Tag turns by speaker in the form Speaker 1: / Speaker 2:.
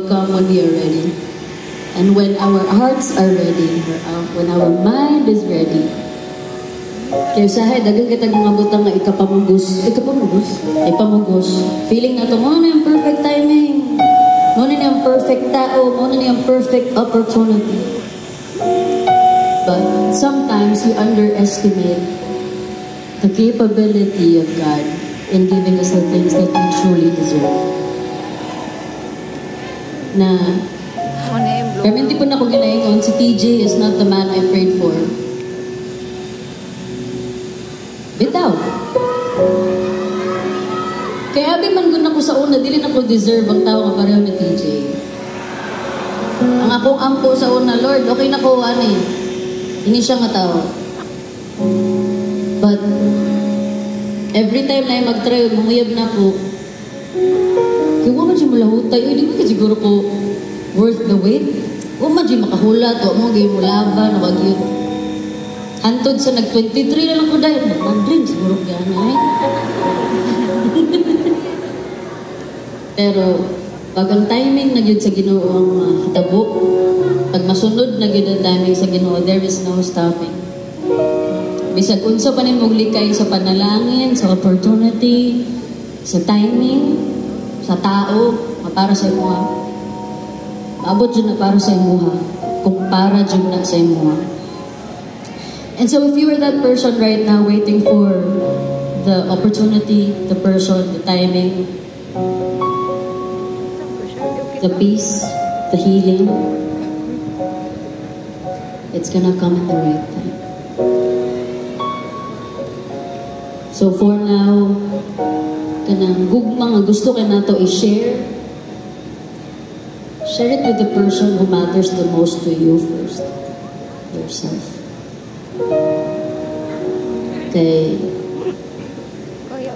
Speaker 1: come when we are ready. And when our hearts are ready, when our mind is ready, kaya usahay, dagang kita mga butang na ikapamugos. Feeling na ito, mo na yung perfect timing. Mo na yung perfect tao. Mo na yung perfect opportunity. But sometimes we underestimate the capability of God in giving us the things that we truly deserve. Na kami hindi po na ako ginaingon, si TJ is not the man I prayed for. Bitaw. Kaya abi man gud ako sa una, dili na ko deserve ang tao nga pareho ni TJ. Ang akong ampo sa una, Lord, okay na ko ani. Ini siya nga tao. But every time na mag-try, manguyab na ko, kaya wala siya malahutay, di ba siguro ko worth the wait? O madyo makahulat, o mo gayon mo laban, o wag-yun. Hantod sa nag-23 na lang ko dahil, mag-drink siguro kaya na eh. Pero, pag ang timing na yun sa Ginoo ang hitabo, pag masunod na yun ang timing sa Ginoo, there is no stopping. Bisag unsa pa rin mong likay sa panalangin, sa opportunity, sa timing, sa tao, para sa imo. Abot dyan na para sa imuha, kung para dyan na sa imuha. And so if you are that person right now waiting for the opportunity, the person, the timing, the peace, the healing, it's gonna come at the right time. So for now, kanang gugma nga gusto ka na to i-share, share it with the person who matters the most to you first. Yourself. Okay.